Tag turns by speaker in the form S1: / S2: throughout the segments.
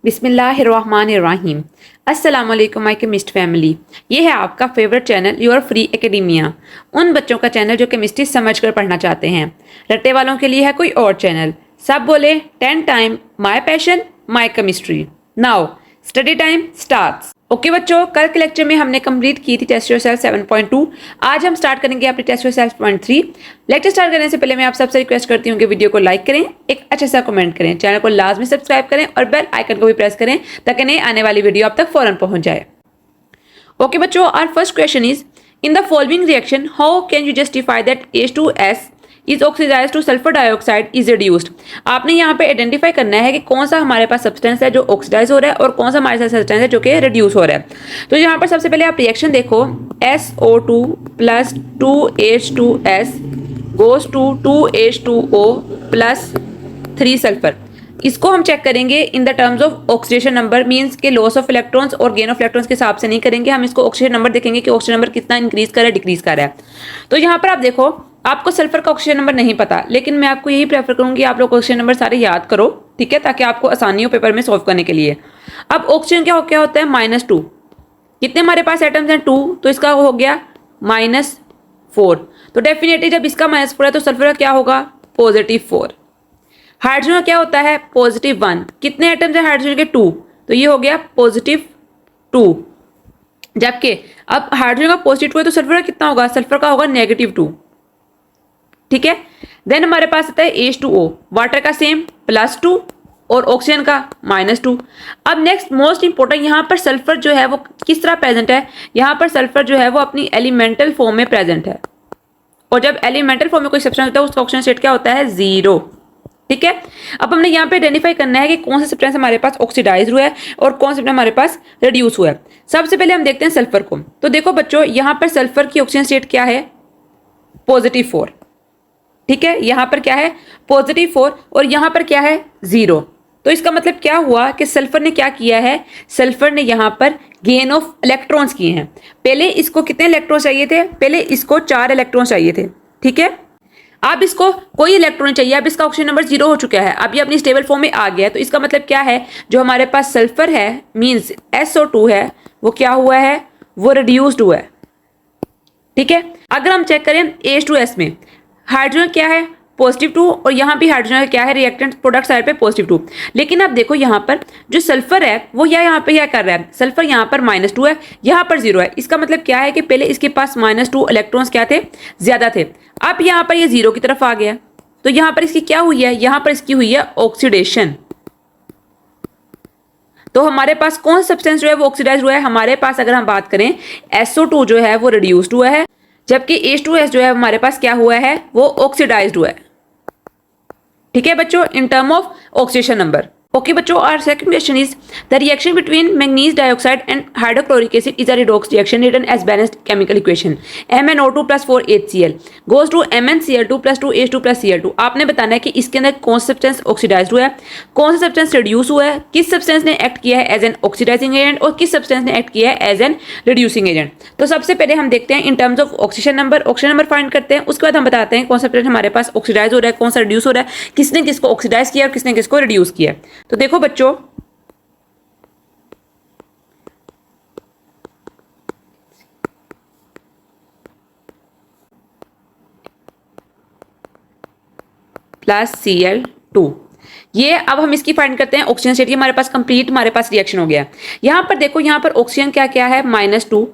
S1: बिस्मिल्लाहिर्रहमानिर्रहीम। अस्सलाम वालेकुम माय केमिस्ट फैमिली। ये है आपका favourite channel your free academia. उन बच्चों का चैनल जो केमिस्ट्री समझकर पढ़ना चाहते हैं। रट्टे वालों के लिए है कोई और चैनल। सब बोले 10 time my passion my chemistry. Now study time starts. Okay बच्चों, कल के लेक्चर में हमने कंप्लीट की थी टेस्ट योरसेल्फ 7.2। आज हम स्टार्ट करेंगे अपनी टेस्ट योरसेल्फ 7.3। लेक्चर स्टार्ट करने से पहले मैं आप सबसे रिक्वेस्ट करती हूँ कि वीडियो को लाइक करें, एक अच्छा सा कमेंट करें, चैनल को लाजमी सब्सक्राइब करें और बेल आइकन को भी प्रेस करें ताकि नई आने वाली वीडियो आप तक फौरन पहुंच जाए। ओके बच्चों, our first question is in the following reaction how can you justify that H2S is oxidise to sulphur dioxide is reduced. आपने यहाँ पे आइडेंटिफाई करना है कि कौन सा हमारे पास सब्सटेंस है जो ऑक्सीडाइज हो रहा है और कौन सा हमारे पास सब्सटेंस है जो कि रिड्यूस हो रहा है। तो यहाँ पर सबसे पहले आप रिएक्शन देखो, SO2 plus 2H2S goes to 2H2O plus 3 sulphur. इसको हम चेक करेंगे in the terms of oxidation number, means के लॉस ऑफ इलेक्ट्रॉन्स और गेन ऑफ इलेक्ट्रॉन्स के हिसाब से नहीं करेंगे। हम इसको ऑक्सीडेशन नंबर देखेंगे कि ऑक्सीडेशन नंबर कितना इंक्रीज कर रहा है डिक्रीज कर रहा है। तो यहाँ पर आप देखो, आपको सल्फर का ऑक्सीजन नंबर नहीं पता, लेकिन मैं आपको यही प्रेफर करूंगी आप लोग ऑक्सीजन नंबर सारे याद करो, ठीक है, ताकि आपको आसानी हो पेपर में सॉल्व करने के लिए। अब ऑक्सीजन क्या होता है -2। कितने हमारे पास एटम्स हैं 2, तो इसका हो गया -4। तो डेफिनेटली जब इसका -4 है तो सल्फर का क्या होगा +4। हाइड्रोजन का क्या होता है +1। कितने एटम्स हैं हाइड्रोजन के 2, तो ये हो गया +2। जबकि अब हाइड्रोजन का +2 है तो सल्फर का कितना होगा, सल्फर का होगा -2, ठीक है। देन हमारे पास आता है H2O, वाटर का सेम +2 और ऑक्सीजन का -2। अब नेक्स्ट मोस्ट इंपॉर्टेंट, यहाँ पर सल्फर जो है वो किस तरह प्रेजेंट है, यहाँ पर सल्फर जो है वो अपनी एलिमेंटल फॉर्म में प्रेजेंट है। और जब एलिमेंटल फॉर्म में कोई सब्सटेंस होता है उसका ऑक्सीजन स्टेट क्या होता है 0, ठीक है। अब हमने यहाँ पे आइडेंटिफाई करना है कि कौन सा सब्सटेंस हमारे पास ऑक्सीडाइज हुआ है और कौन सा सब्सटेंस हमारे पास रिड्यूस हुआ है। सबसे पहले हम देखते हैं सल्फर को। तो देखो बच्चों, यहाँ पर सल्फर की ऑक्सीजन स्टेट क्या है +4, ठीक है। यहाँ पर क्या है +4 और यहाँ पर क्या है 0। तो इसका मतलब क्या हुआ कि सल्फर ने क्या किया है, सल्फर ने यहाँ पर गेन ऑफ इलेक्ट्रॉन्स किए हैं। पहले इसको कितने इलेक्ट्रॉन्स चाहिए थे, पहले इसको 4 इलेक्ट्रॉन्स चाहिए थे, ठीक है। अब इसको कोई इलेक्ट्रॉन चाहिए, अब इसका ऑक्सीजन नंबर 0 हो चुका है, अब ये अपनी स्टेबल फॉर्म में आ गया है। तो इसका मतलब क्या है, जो हमारे पास सल्फर है मींस SO2 है वो क्या हुआ है, वो रिड्यूस्ड हुआ है, ठीक है। अगर हम चेक करें H2S में हाइड्रोजन क्या है +2 और यहाँ भी हाइड्रोजन का क्या है रिएक्टेंट प्रोडक्ट साइड पे +2। लेकिन अब देखो यहाँ पर जो सल्फर है वो यहाँ पे क्या कर रहा है, सल्फर यहाँ पर -2 है, यहाँ पर 0 है। इसका मतलब क्या है कि पहले इसके पास -2 इलेक्ट्रॉन्स क्या थे, ज्यादा थे। अब यहाँ पर ये 0 की तरफ आ गया, तो यहाँ पर इसकी क्या हुई है, यहाँ पर इसकी हुई है ऑक्सीडेशन। तो हमारे पास कौन सा सब्सटेंस जो है वो ऑक्सीडाइज हुआ है, हमारे पास अगर हम बात करें SO2 जो है वो रिड्यूस्ड हुआ है, जबकि H2S जो है हमारे पास क्या हुआ है, वो ऑक्सीडाइज्ड हुआ है, ठीक है बच्चों, in term of oxidation number. Okay बच्चों, our second question is the reaction between manganese dioxide and hydrochloric acid is a redox reaction written as balanced chemical equation MnO2 + 4HCl goes to MnCl2 + 2H2 + Cl2। आपने बताना है कि इसके अंदर कौन सा substance oxidised हुआ है, कौन सा सब्सटेंस रिड्यूस हुआ है, किस सब्सटेंस ने एक्ट किया है एज एन ऑक्सीडाइजिंग एजेंट और किस सब्सटेंस ने एक्ट किया है एज एन रिड्यूसिंग एजेंट। तो सबसे पहले हम देखते हैं in terms of oxidation number, oxygen number find करते हैं। उसके बाद हम बताते हैं कौन सा सब्सटेंस हमारे पास ऑक्सीडाइज हो रहा है, कौन सा रिड्यूस हो रहा है, किसने किसको ऑक्सीडाइज किया और किसने किसको रिड्यूस किया। तो देखो बच्चों, +Cl2, ये अब हम इसकी फाइंड करते हैं ऑक्सीजन स्टेट। हमारे पास कंप्लीट हमारे पास रिएक्शन हो गया। यहाँ पर देखो, यहाँ पर ऑक्सीजन क्या क्या है -2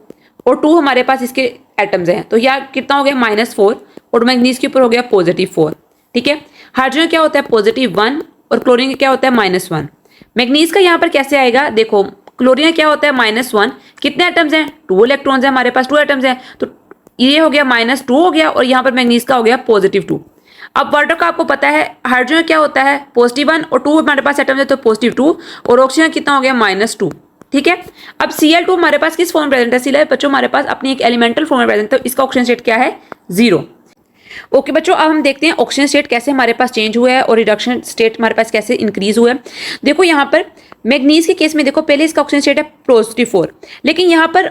S1: और 2 हमारे पास इसके एटम्स हैं, तो यहाँ कितना हो गया -4 और मैंगनीज के ऊपर हो गया +4, ठीक है। हाइड्रोजन क्या होता है +1 और क्लोरीन क्या होता है -1। मैंगनीज का यहाँ पर कैसे आएगा, देखो क्लोरीन क्या होता है -1, कितने एटम्स हैं 2 इलेक्ट्रॉन्स हैं हमारे पास, 2 एटम्स हैं, तो ये हो गया -2 हो गया और यहाँ पर मैंगनीज का हो गया +2। अब वाटर का आपको पता है हाइड्रोजन क्या होता है +1 और 2 हमारे पास एटम्स है तो +2 और ऑक्सीजन कितना हो गया -2, ठीक है। अब Cl2 हमारे पास किस फॉर्म में प्रेजेंट है, Cl बच्चों हमारे पास अपनी एक एलिमेंटल फॉर्म में प्रेजेंट है, तो इसका ऑक्सीजन स्टेट क्या है 0। ओके बच्चों, अब हम देखते हैं ऑक्सीजन स्टेट कैसे हमारे पास चेंज हुआ है और रिडक्शन स्टेट हमारे पास कैसे इंक्रीज हुआ है। देखो यहाँ पर मैग्नीज के केस में देखो, पहले इसका ऑक्सीजन स्टेट है +4, लेकिन यहाँ पर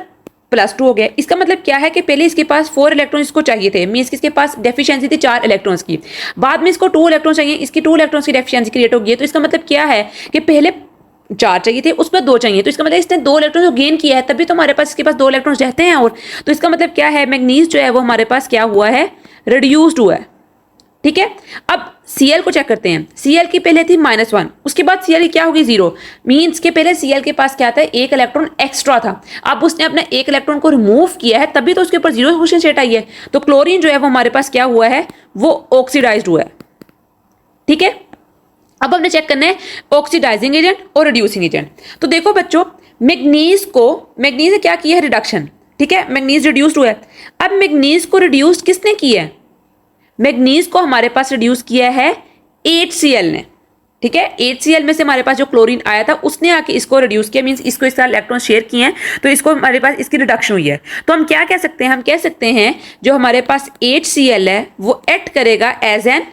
S1: +2 हो गया। इसका मतलब क्या है कि पहले इसके पास 4 इलेक्ट्रॉन इसको चाहिए थे, मींस इसके पास डेफिशिएंसी थी 4 इलेक्ट्रॉन्स की, बाद में इसको 2 इलेक्ट्रॉन चाहिए, इसकी 2 इलेक्ट्रॉन्स की डेफिशिएंसी क्रिएट हो गई है। तो इसका मतलब क्या है कि पहले 4 चाहिए थे, उस पर 2 चाहिए, तो इसका मतलब इसने 2 इलेक्ट्रॉन जो गेन किया है तभी तो हमारे पास इसके पास 2 इलेक्ट्रॉन्स रहते हैं। और तो इसका मतलब क्या है, मैग्नीज जो है वो हमारे पास क्या हुआ है, रिड्यूस्ड हुआ है। ठीक है, अब Cl को चेक करते हैं। Cl की पहले थी -1, उसके बाद Cl की क्या होगी 0, मींस के पहले Cl के पास क्या था, एक इलेक्ट्रॉन एक्स्ट्रा था। अब उसने अपना एक इलेक्ट्रॉन को रिमूव किया है तभी तो उसके ऊपर 0 ऑक्सीजन स्टेट आई है। तो क्लोरीन जो है वो हमारे पास क्या हुआ है, वो ऑक्सीडाइज्ड हुआ है। ठीक है, अब हमने चेक करना है ऑक्सीडाइजिंग एजेंट और रिड्यूसिंग एजेंट। तो देखो बच्चों, मैग्नीज ने क्या किया है, रिडक्शन। ठीक है, मैग्नीज रिड्यूस्ड हुआ है। अब मैग्नीज को रिड्यूस किसने किया है, मैग्नीज को हमारे पास रिड्यूस किया है HCl ने। ठीक है, HCl में से हमारे पास जो क्लोरीन आया था उसने आके इसको रिड्यूस किया, मींस इसको इस तरह इलेक्ट्रॉन शेयर किए हैं, तो इसको हमारे पास इसकी रिडक्शन हुई है। तो हम क्या कह सकते हैं, हम कह सकते हैं जो हमारे पास HCl है वो एक्ट करेगा एज एन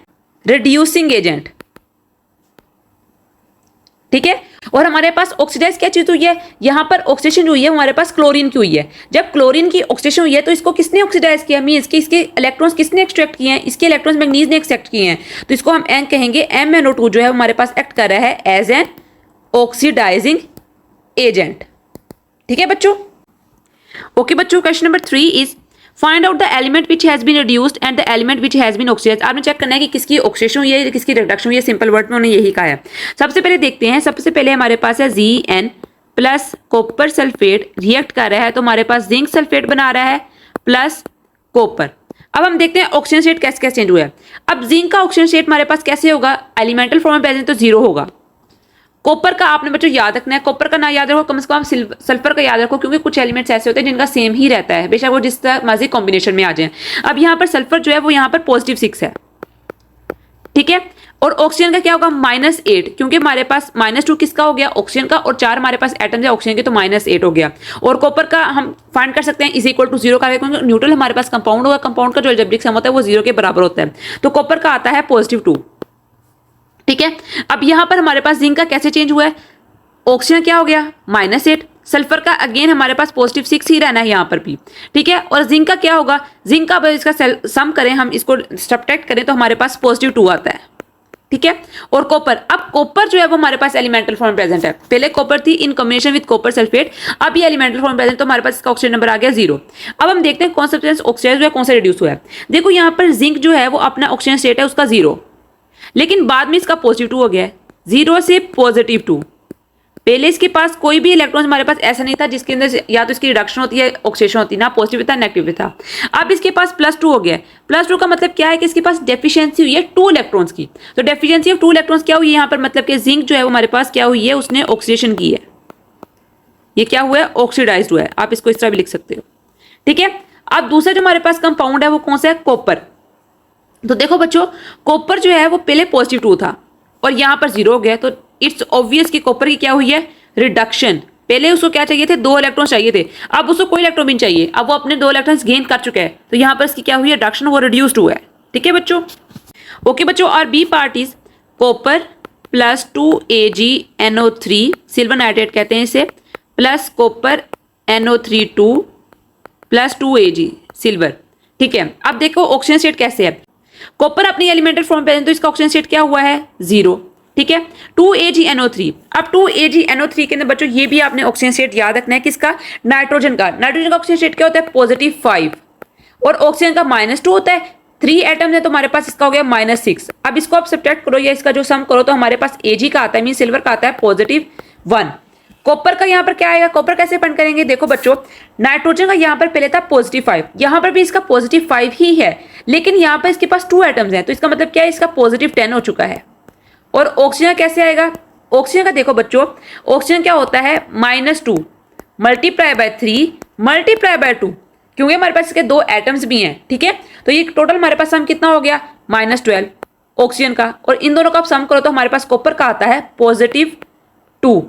S1: रिड्यूसिंग एजेंट। ठीक है, और हमारे पास ऑक्सीडाइज क्या चीज हुई है, यहां पर ऑक्सीडेशन हुई है हमारे पास क्लोरीन की हुई है। जब क्लोरीन की ऑक्सीडेशन हुई है तो इसको किसने ऑक्सीडाइज किया, मींस कि इसके इलेक्ट्रॉन्स किसने एक्सट्रैक्ट किए हैं, इसके इलेक्ट्रॉन्स मैग्नीज ने एक्सट्रैक्ट किए हैं। तो इसको हम एन कहेंगे, MnO2 जो है हमारे पास एक्ट कर रहा है एज एन ऑक्सीडाइजिंग एजेंट। ठीक है बच्चों, ओके बच्चों, question number 3 is find out the element which has been reduced and the element which has been oxidised. आपने चेक करना है कि किसकी ऑक्सीडेशन हुई है, किसकी रिडक्शन हुई है। सिंपल वर्ड में उन्होंने यही कहा है। सबसे पहले देखते हैं, सबसे पहले हमारे पास है Zn plus copper sulphate react कर रहा है, तो हमारे पास जिंक सल्फेट बना रहा है प्लस कॉपर। अब हम देखते हैं ऑक्सीजन स्टेट कैसे कैसे चेंज हुआ है। अब जिंक का ऑक्सीजन स्टेट हमारे पास कैसे होगा, एलिमेंटल फॉर्म में प्रेजेंट तो 0 होगा। कॉपर का आपने बच्चों याद रखना है, कॉपर का ना याद रखो, कम से कम सल्फर का याद रखो, क्योंकि कुछ एलिमेंट्स ऐसे होते हैं जिनका सेम ही रहता है, बेशक वो जिस तरह मर्जी कॉम्बिनेशन में आ जाए। अब यहाँ पर सल्फर जो है वो यहाँ पर +6 है। ठीक है, और ऑक्सीजन का क्या होगा, -8, क्योंकि हमारे पास -2 किसका हो गया, ऑक्सीजन का, और 4 हमारे पास एटम्स है ऑक्सीजन के, तो -8 हो गया। और कॉपर का हम फाइंड कर सकते हैं =0 का, क्योंकि न्यूट्रल हमारे पास कंपाउंड होगा, कंपाउंड का जो अलजेब्रिक सम होता है वो 0 के बराबर होता है, तो कॉपर का आता है +2। ठीक है, अब यहां पर हमारे पास जिंक का कैसे चेंज हुआ है, ऑक्सीजन क्या हो गया -8, सल्फर का अगेन हमारे पास +6 ही रहना है यहाँ पर भी। ठीक है, और जिंक का क्या होगा, जिंक का इसका सम करें, हम इसको सब्ट्रैक्ट करें तो हमारे पास +2 आता है। ठीक है, और कॉपर, अब कॉपर जो है वो हमारे पास एलिमेंटल फॉर्म प्रेजेंट है। पहले कॉपर थी in combination with copper sulphate, अब ये एलिमेंटल फॉर्म प्रेजेंट, तो हमारे पास इसका ऑक्सीजन नंबर आ गया 0। अब हम देखते हैं कौन सा सब्सटेंस ऑक्सीडाइज हुआ है, कौन सा रिड्यूस हुआ है। देखो यहाँ पर जिंक जो है वो अपना ऑक्सीजन स्टेट है उसका 0, लेकिन बाद में इसका +2 हो गया है, 0 से +2। पहले इसके पास कोई भी इलेक्ट्रॉन हमारे पास ऐसा नहीं था जिसके अंदर या तो इसकी रिडक्शन होती है ऑक्सीडेशन होती, ना पॉजिटिव था नेगेटिव था। अब इसके पास +2 हो गया है। +2 का मतलब क्या है कि इसके पास डेफिशिएंसी हुई है 2 इलेक्ट्रॉन्स की। तो डेफिशिएंसी ऑफ 2 इलेक्ट्रॉन्स क्या हुई है यहाँ पर, मतलब कि जिंक जो है वो हमारे पास क्या हुई है, उसने ऑक्सीडेशन की है, ये क्या हुआ है, ऑक्सीडाइज्ड हुआ है। आप इसको इस तरह भी लिख सकते हो। ठीक है, अब दूसरा जो हमारे पास कंपाउंड है वो कौन सा है, कॉपर। तो देखो बच्चों, कॉपर जो है वो पहले +2 था और यहाँ पर 0 हो गया, तो इट्स ऑब्वियस कि कॉपर की क्या हुई है, रिडक्शन। पहले उसको क्या चाहिए थे, 2 इलेक्ट्रॉन चाहिए थे, अब उसको कोई इलेक्ट्रॉन भी नहीं चाहिए, अब वो अपने 2 इलेक्ट्रॉन्स गेन कर चुका है, तो यहाँ पर इसकी क्या हुई है, रिडक्शन, वो रिड्यूस्ड हुआ है। ठीक है बच्चों, ओके बच्चों, और B part is copper plus 2AgNO3, silver nitrate कहते हैं इसे, plus copper NO3 plus 2Ag silver. ठीक है, अब देखो ऑक्सीजन स्टेट कैसे है, कॉपर अपनी एलिमेंटल फॉर्म पे, तो इसका ऑक्सीजन स्टेट क्या हुआ है, 0। ठीक है, 2AgNO3, अब 2AgNO3 के अंदर बच्चों ये भी आपने ऑक्सीजन स्टेट याद रखना है, किसका, नाइट्रोजन का। नाइट्रोजन का ऑक्सीजन स्टेट क्या होता है, +5, और ऑक्सीजन का -2 होता है। 3 एटम्स है तो हमारे पास इसका हो गया -6। अब इसको आप सब्ट्रैक्ट करो या इसका जो सम करो तो हमारे पास Ag का आता है, मीन सिल्वर का आता है +1। कॉपर का यहाँ पर क्या आएगा, कॉपर कैसे फाइंड करेंगे, देखो बच्चों, नाइट्रोजन का यहाँ पर पहले था +5, यहाँ पर भी इसका +5 ही है, लेकिन यहाँ पर इसके पास 2 एटम्स हैं, तो इसका मतलब क्या है, इसका +10 हो चुका है। और ऑक्सीजन कैसे आएगा, ऑक्सीजन का देखो बच्चों, ऑक्सीजन क्या होता है, -2 मल्टीप्लाई बाय 3 मल्टीप्लाई बाय 2, क्योंकि हमारे पास इसके 2 एटम्स भी हैं। ठीक है, तो ये टोटल हमारे पास सम कितना हो गया, -12 ऑक्सीजन का, और इन दोनों का आप सम करो तो हमारे पास कॉपर का आता है +2,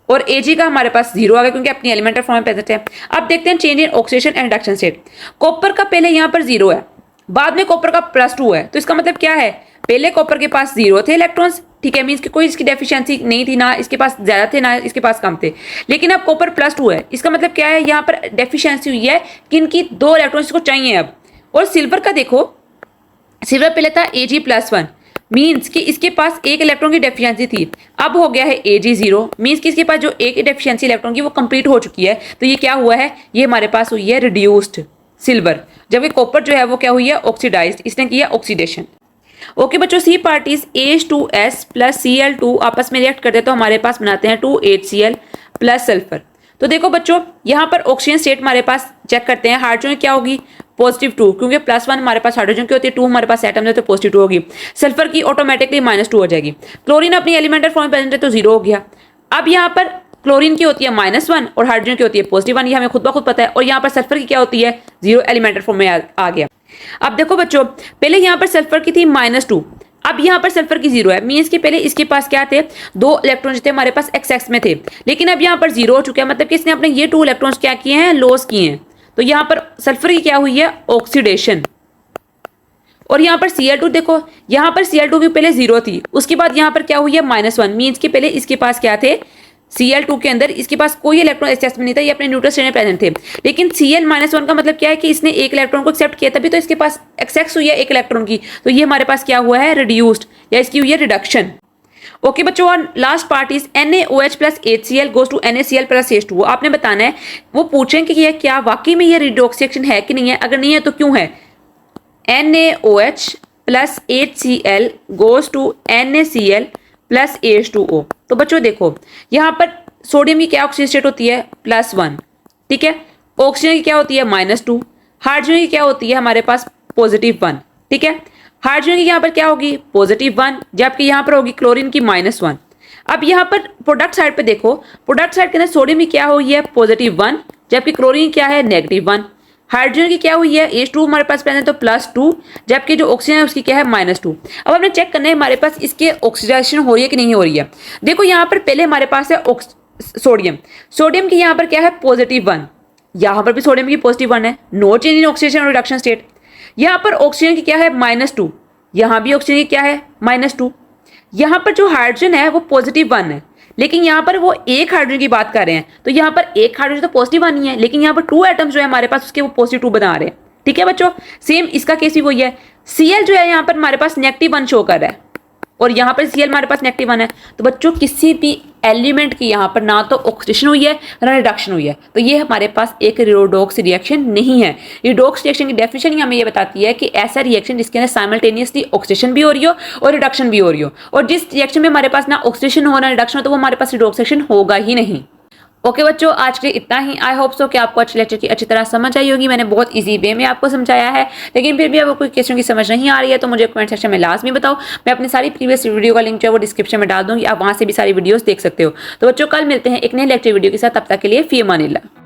S1: और Ag का हमारे पास 0 आ गया, क्योंकि अपनी एलिमेंटल फॉर्म में प्रेजेंट है। अब देखते हैं change in oxidation and reduction state. Copper का पहले यहाँ पर 0 है, बाद में कॉपर का +2 है, तो इसका मतलब क्या है, पहले कॉपर के पास 0 थे इलेक्ट्रॉन्स। ठीक है, मींस कि कोई इसकी डेफिशिएंसी नहीं थी, ना इसके पास ज्यादा थे ना इसके पास कम थे, लेकिन अब कॉपर +2 है, इसका मतलब क्या है, यहाँ पर डेफिशिएंसी हुई है कि इनकी 2 इलेक्ट्रॉन्स को चाहिए अब। और सिल्वर का देखो, सिल्वर पहले था Ag+1, मीन्स कि इसके पास एक इलेक्ट्रॉन की डेफिशिएंसी थी, अब हो गया है Ag0, मीन्स कि इसके पास जो एक डेफिशिएंसी इलेक्ट्रॉन की वो कंप्लीट हो चुकी है। तो ये क्या हुआ है, ये हमारे पास हुई है रिड्यूस्ड सिल्वर, जबकि कॉपर जो है वो क्या हुई है, ऑक्सीडाइज्ड, इसने किया ऑक्सीडेशन। ओके बच्चों, सी पार्टीज H2S प्लस Cl2 आपस में रिएक्ट करते हैं तो हमारे पास बनाते हैं 2HCl प्लस सल्फर। तो देखो बच्चों, यहाँ पर ऑक्सीजन स्टेट हमारे पास चेक करते हैं, हाइड्रोजन क्या होगी, +2, क्योंकि +1 हमारे पास हाइड्रोजन की होती है, 2 हमारे पास एटम है तो +2 होगी। सल्फर की ऑटोमेटिकली -2 हो जाएगी। क्लोरीन अपनी एलिमेंटल फॉर्म में प्रेजेंट है तो 0 हो गया। अब यहाँ पर क्लोरीन की होती है -1 और हाइड्रोजन की होती है +1, ये हमें खुद ब खुद पता है। और यहाँ पर सल्फर की क्या होती है, 0 एलिमेंटल फॉर्म में आ गया। अब देखो बच्चों, पहले यहाँ पर सल्फर की थी -2, अब यहाँ पर सल्फर की 0 है, मीन्स कि पहले इसके पास क्या थे, 2 इलेक्ट्रॉन थे हमारे पास XX में थे, लेकिन अब यहाँ पर 0 हो चुका है, मतलब कि इसने अपने ये 2 इलेक्ट्रॉन्स क्या किए हैं, लॉस किए हैं। तो यहाँ पर सल्फर की क्या हुई है, ऑक्सीडेशन। और यहाँ पर Cl2 देखो, यहाँ पर Cl2 की पहले 0 थी, उसके बाद यहाँ पर क्या हुई है, -1, मीन्स कि पहले इसके पास क्या थे, Cl2 के अंदर इसके पास कोई इलेक्ट्रॉन SS में नहीं था, ये अपने न्यूट्रल स्टेट में प्रेजेंट थे। लेकिन Cl-1 का मतलब क्या है कि इसने एक इलेक्ट्रॉन को एक्सेप्ट किया, तभी तो इसके पास XX हुई है एक इलेक्ट्रॉन की, तो ये हमारे पास क्या हुआ है, रिड्यूस्ड, या इसकी हुई है रिडक्शन। ओके बच्चों, और last part is NaOH plus HCl goes to NaCl plus H2O। आपने बताना है, वो पूछें कि ये क्या वाकई में ये रिडॉक्स रिएक्शन है कि नहीं है, अगर नहीं है तो क्यों है। NaOH plus HCl goes to NaCl plus H2O। तो बच्चों देखो, यहाँ पर सोडियम की क्या ऑक्सीजन स्टेट होती है, +1, ठीक है। ऑक्सीजन की क्या होती है, -2। हाइड्रोजन की क्या होती है हमारे पास, +1, ठीक है। हाइड्रोजन की यहाँ पर क्या होगी, +1, जबकि यहाँ पर होगी क्लोरीन की -1। अब यहाँ पर प्रोडक्ट साइड पे देखो, प्रोडक्ट साइड के अंदर सोडियम की क्या हुई है, +1, जबकि क्लोरीन क्या है, -1। हाइड्रोजन की क्या हुई है, H2 हमारे पास प्रेजेंट है तो +2, जबकि जो ऑक्सीजन है उसकी क्या है, -2। अब हमने चेक करना है हमारे पास इसके ऑक्सीडाइजेशन हो रही है कि नहीं हो रही है। देखो यहाँ पर पहले हमारे पास है सोडियम, सोडियम की यहाँ पर क्या है, +1, यहाँ पर भी सोडियम की +1 है, नो चेंज इन ऑक्सीडेशन और रिडक्शन स्टेट। यहाँ पर ऑक्सीजन की क्या है, -2, यहाँ भी ऑक्सीजन की क्या है, -2। यहाँ पर जो हाइड्रोजन है वो +1 है, लेकिन यहाँ पर वो एक हाइड्रोजन की बात कर रहे हैं, तो यहाँ पर एक हाइड्रोजन तो +1 ही है, लेकिन यहाँ पर 2 एटम्स जो है हमारे पास उसके वो +2 बना रहे हैं, ठीक है बच्चों। सेम इसका केस भी वही है, Cl जो है यहाँ पर हमारे पास -1 शो कर रहा है, और यहाँ पर Cl हमारे पास -1 है। तो बच्चों किसी भी एलिमेंट की यहाँ पर ना तो ऑक्सीडेशन हुई है ना रिडक्शन हुई है, तो ये हमारे पास एक रिडॉक्स रिएक्शन नहीं है। रिडॉक्स रिएक्शन की डेफिनेशन हमें ये बताती है कि ऐसा रिएक्शन जिसके अंदर साइमल्टेनियसली ऑक्सीडेशन भी हो रही हो और रिडक्शन भी हो रही हो, और जिस रिएक्शन में हमारे पास ना ऑक्सीडेशन हो ना रिडक्शन हो, तो वो हमारे पास रिडॉक्स रिएक्शन होगा ही नहीं। ओके बच्चों, आज के लिए इतना ही। आई होप सो कि आपको अच्छे लेक्चर की अच्छी तरह समझ आई होगी। मैंने बहुत इजी वे में आपको समझाया है, लेकिन फिर भी अगर कोई क्वेश्चन की समझ नहीं आ रही है तो मुझे कमेंट सेक्शन में लाजमी बताओ। मैं अपनी सारी प्रीवियस वीडियो का लिंक जो है वो डिस्क्रिप्शन में डाल दूंगी, आप वहां से भी सारी वीडियोस देख सकते हो। तो बच्चों, कल मिलते हैं एक नए लेक्चर वीडियो के साथ, तब तक के लिए फी अमानिल्लाह।